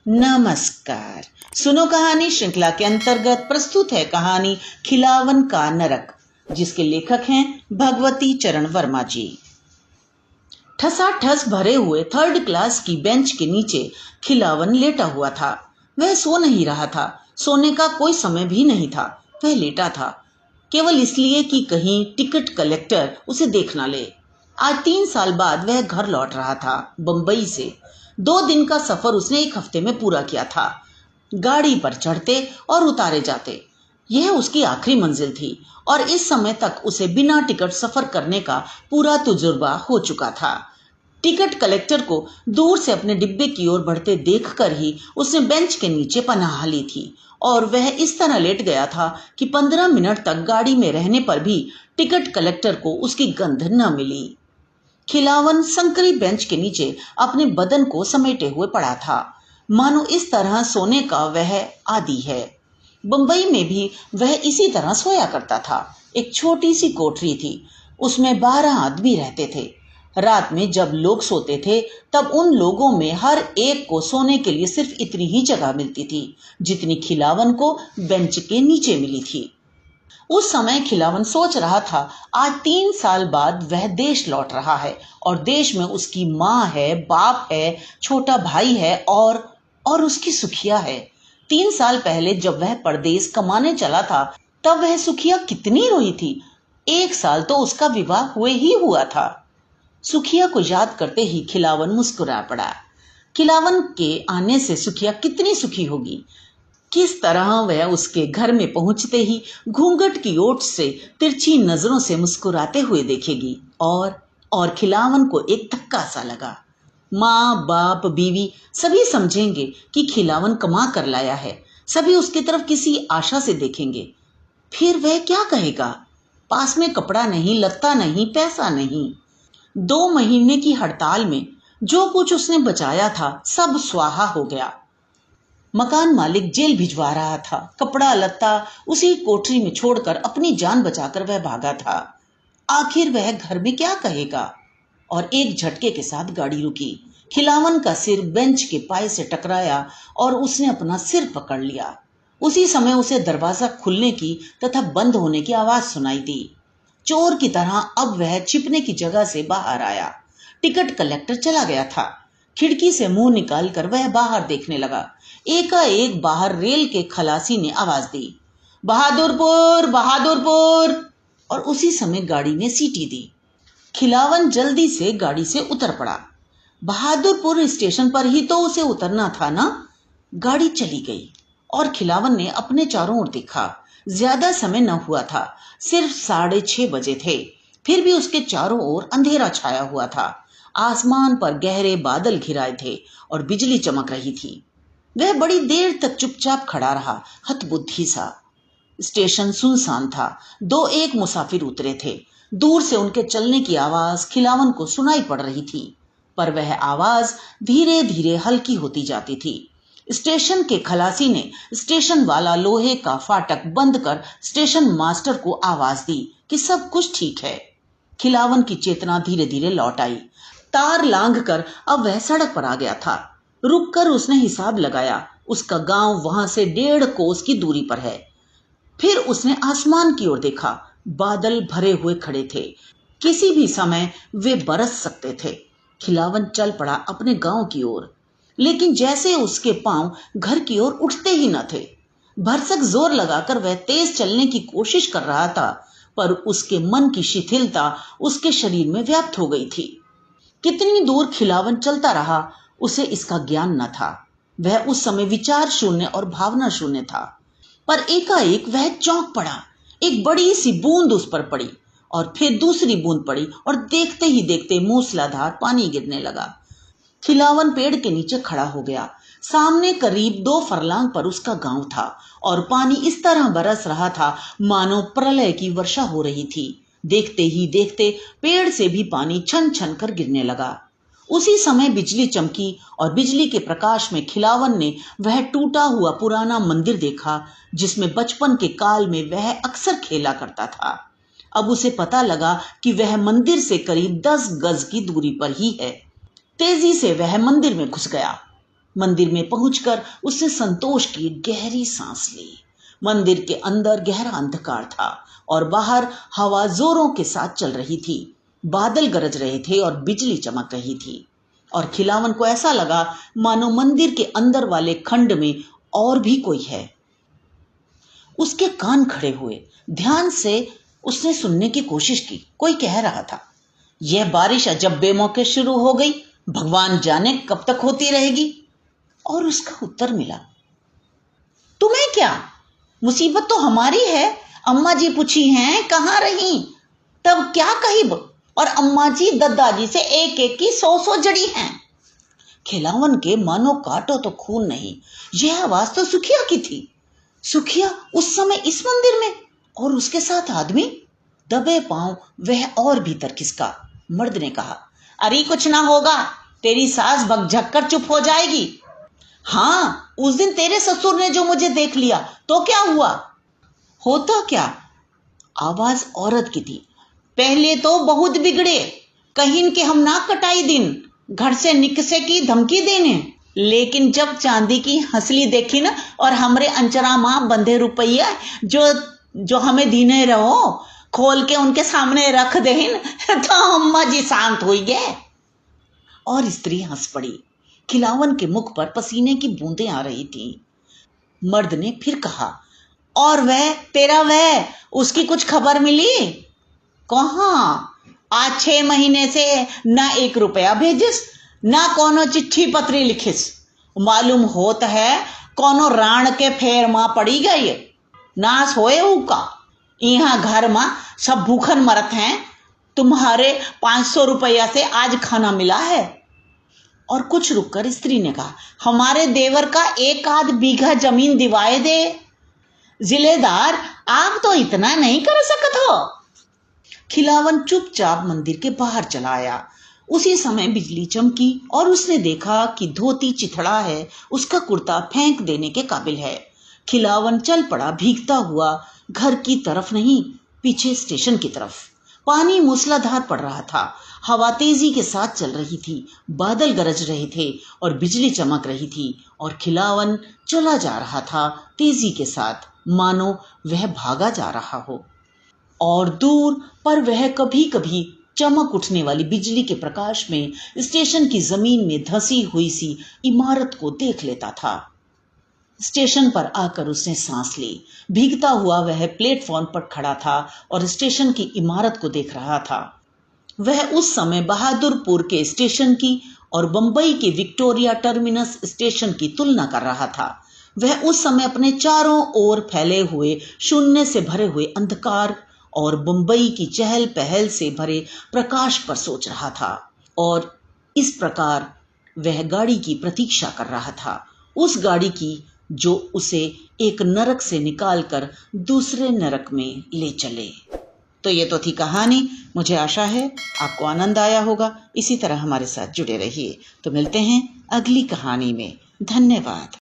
नमस्कार। सुनो कहानी श्रृंखला के अंतर्गत प्रस्तुत है कहानी खिलावन का नरक, जिसके लेखक हैं भगवती चरण वर्मा जी। ठसाठस भरे हुए थर्ड क्लास की बेंच के नीचे खिलावन लेटा हुआ था। वह सो नहीं रहा था, सोने का कोई समय भी नहीं था। वह लेटा था केवल इसलिए कि कहीं टिकट कलेक्टर उसे देख ना ले। आज 3 साल बाद वह घर लौट रहा था, बंबई से। 2 दिन का सफर उसने एक हफ्ते में पूरा किया था। गाड़ी पर चढ़ते और उतारे जाते यह उसकी आखिरी मंजिल थी, और इस समय तक उसे बिना टिकट सफर करने का पूरा तजुर्बा हो चुका था। टिकट कलेक्टर को दूर से अपने डिब्बे की ओर बढ़ते देखकर ही उसने बेंच के नीचे पनाह ली थी, और वह इस तरह लेट गया था कि 15 मिनट तक गाड़ी में रहने पर भी टिकट कलेक्टर को उसकी गंध न मिली। खिलावन संकरी बेंच के नीचे अपने बदन को समेटे हुए पड़ा था, मानो इस तरह सोने का वह आदी है। बंबई में भी वह इसी तरह सोया करता था। एक छोटी सी कोठरी थी, उसमें 12 आदमी रहते थे। रात में जब लोग सोते थे तब उन लोगों में हर एक को सोने के लिए सिर्फ इतनी ही जगह मिलती थी जितनी खिलावन को बेंच के नीचे मिली थी। उस समय खिलावन सोच रहा था, आज 3 साल बाद वह देश लौट रहा है, और देश में उसकी माँ है, बाप है, छोटा भाई है और उसकी सुखिया है। 3 साल पहले जब वह परदेश कमाने चला था तब वह सुखिया कितनी रोई थी। 1 साल तो उसका विवाह हुए ही हुआ था। सुखिया को याद करते ही खिलावन मुस्कुरा पड़ा। खिलावन के आने से सुखिया कितनी सुखी होगी। किस तरह वह उसके घर में पहुंचते ही घूंघट की ओट से तिरछी नजरों से मुस्कुराते हुए देखेगी। और खिलावन को एक धक्का सा लगा। माँ बाप बीवी सभी समझेंगे कि खिलावन कमा कर लाया है। सभी उसकी तरफ किसी आशा से देखेंगे। फिर वह क्या कहेगा? पास में कपड़ा नहीं, लत्ता नहीं, पैसा नहीं। 2 महीने की हड़ताल में जो कुछ उसने बचाया था सब स्वाहा हो गया। मकान मालिक जेल भिजवा रहा था, कपड़ा लत्ता उसी कोठरी में छोड़कर अपनी जान बचाकर वह भागा था। आखिर वह घर में क्या कहेगा? और एक झटके के साथ गाड़ी रुकी। खिलावन का सिर बेंच के पाए से टकराया और उसने अपना सिर पकड़ लिया। उसी समय उसे दरवाजा खुलने की तथा बंद होने की आवाज सुनाई दी। चोर की तरह अब वह छिपने की जगह से बाहर आया। टिकट कलेक्टर चला गया था। खिड़की से मुंह निकालकर वह बाहर देखने लगा। एकाएक बाहर रेल के खलासी ने आवाज दी, बहादुरपुर, बहादुरपुर। और उसी समय गाड़ी ने सीटी दी। खिलावन जल्दी से गाड़ी से उतर पड़ा। बहादुरपुर स्टेशन पर ही तो उसे उतरना था ना। गाड़ी चली गई और खिलावन ने अपने चारों ओर देखा। ज्यादा समय न हुआ था, सिर्फ 6:30 बजे थे। फिर भी उसके चारों ओर अंधेरा छाया हुआ था। आसमान पर गहरे बादल घिराए थे और बिजली चमक रही थी। वह बड़ी देर तक चुपचाप खड़ा रहा, हतबुद्धि सा। स्टेशन सुनसान था। 2-1 मुसाफिर उतरे थे। दूर से उनके चलने की आवाज खिलावन को सुनाई पड़ रही थी, पर वह आवाज धीरे धीरे हल्की होती जाती थी। स्टेशन के खलासी ने स्टेशन वाला लोहे का फाटक बंद कर स्टेशन मास्टर को आवाज दी कि सब कुछ ठीक है। खिलावन की चेतना धीरे धीरे लौट आई। तार लांघकर अब वह सड़क पर आ गया था। रुककर उसने हिसाब लगाया, उसका गांव वहां से 1.5 कोस की दूरी पर है। फिर उसने आसमान की ओर देखा। बादल भरे हुए खड़े थे, किसी भी समय वे बरस सकते थे। खिलावन चल पड़ा अपने गांव की ओर, लेकिन जैसे उसके पांव घर की ओर उठते ही न थे। भरसक जोर लगाकर वह तेज चलने की कोशिश कर रहा था, पर उसके मन की शिथिलता उसके शरीर में व्याप्त हो गई थी। कितनी दूर खिलावन चलता रहा उसे इसका ज्ञान न था। वह उस समय विचार शून्य और भावना शून्य था। पर एकाएक वह चौंक पड़ा। एक बड़ी सी बूंद उस पर पड़ी और फिर दूसरी बूंद पड़ी, और देखते ही देखते मूसलाधार पानी गिरने लगा। खिलावन पेड़ के नीचे खड़ा हो गया। सामने करीब 2 फरलांग पर उसका गांव था, और पानी इस तरह बरस रहा था मानो प्रलय की वर्षा हो रही थी। देखते ही देखते पेड़ से भी पानी छन छन कर गिरने लगा। उसी समय बिजली चमकी, और बिजली के प्रकाश में खिलावन ने वह टूटा हुआ पुराना मंदिर देखा जिसमें बचपन के काल में वह अक्सर खेला करता था। अब उसे पता लगा कि वह मंदिर से करीब 10 गज की दूरी पर ही है। तेजी से वह मंदिर में घुस गया। मंदिर में पहुंचकर उसने संतोष की गहरी सांस ली। मंदिर के अंदर गहरा अंधकार था और बाहर हवा जोरों के साथ चल रही थी। बादल गरज रहे थे और बिजली चमक रही थी और खिलावन को ऐसा लगा मानो मंदिर के अंदर वाले खंड में और भी कोई है। उसके कान खड़े हुए, ध्यान से उसने सुनने की कोशिश की। कोई कह रहा था, यह बारिश अजब बेमौके शुरू हो गई, भगवान जाने कब तक होती रहेगी। और उसका उत्तर मिला, तुम्हें क्या, मुसीबत तो हमारी है। अम्मा जी पूछी हैं कहाँ रही, तब क्या कही, और अम्मा जी दद्दाजी से एक एक की 100 जड़ी हैं। खिलावन के मानो काटो तो खून नहीं। यह आवाज तो सुखिया की थी। सुखिया उस समय इस मंदिर में, और उसके साथ आदमी। दबे पांव वह और भीतर खिसका। मर्द ने कहा, अरे कुछ ना होगा, तेरी सास भगझक कर चुप हो जाएगी। हाँ, उस दिन तेरे ससुर ने जो मुझे देख लिया तो क्या हुआ? होता क्या? आवाज औरत की थी। पहले तो बहुत बिगड़े, कहीं के हम ना कटाई दिन, घर से निकसे की धमकी देने, लेकिन जब चांदी की हंसली देखी ना और हमरे अंचरा मां बंधे रुपया जो हमें दीने रहो खोल के उनके सामने रख देन तो अम्मा जी शांत हुई गए। और स्त्री हंस पड़ी। खिलावन के मुख पर पसीने की बूंदें आ रही थी। मर्द ने फिर कहा, और वह उसकी कुछ खबर मिली? कहाँ? आज 6 महीने से ना 1 रुपया भेजिस, ना कोनो चिट्ठी पत्री लिखिस। मालूम होता है कोनो राण के फेर मां पड़ी गई, नास होए उका। यहाँ घर में सब भूखन मरत हैं, तुम्हारे 500 रुपया से आज खाना मिला है। और कुछ रुककर स्त्री ने कहा, हमारे देवर का 1 आध बीघा जमीन दिवाए दे। जिलेदार, आप तो इतना नहीं कर सकत हो। खिलावन चुपचाप मंदिर के बाहर चला आया। उसी समय बिजली चमकी और उसने देखा कि धोती चिथड़ा है, उसका कुर्ता फेंक देने के काबिल है। खिलावन चल पड़ा, भीगता हुआ, घर की तरफ नहीं, पीछे स्टेशन की तरफ। पानी मूसलाधार पड़ रहा था, हवा तेजी के साथ चल रही थी, बादल गरज रहे थे और बिजली चमक रही थी। और खिलावन चला जा रहा था तेजी के साथ, मानो वह भागा जा रहा हो। और दूर पर वह कभी कभी चमक उठने वाली बिजली के प्रकाश में स्टेशन की जमीन में धंसी हुई सी इमारत को देख लेता था। स्टेशन पर आकर उसने सांस ली। भीगता हुआ वह प्लेटफॉर्म पर खड़ा था और स्टेशन की इमारत को देख रहा था। वह उस समय बहादुरपुर के स्टेशन की और बंबई के विक्टोरिया टर्मिनस स्टेशन की तुलना कर रहा था। वह उस समय अपने चारों ओर फैले हुए शून्य से भरे हुए अंधकार और बंबई की चहल पहल से भरे प्रकाश पर सोच रहा था। और इस प्रकार वह गाड़ी की प्रतीक्षा कर रहा था, उस गाड़ी की जो उसे एक नरक से निकालकर दूसरे नरक में ले चले। तो ये तो थी कहानी। मुझे आशा है आपको आनंद आया होगा। इसी तरह हमारे साथ जुड़े रहिए। तो मिलते हैं अगली कहानी में। धन्यवाद।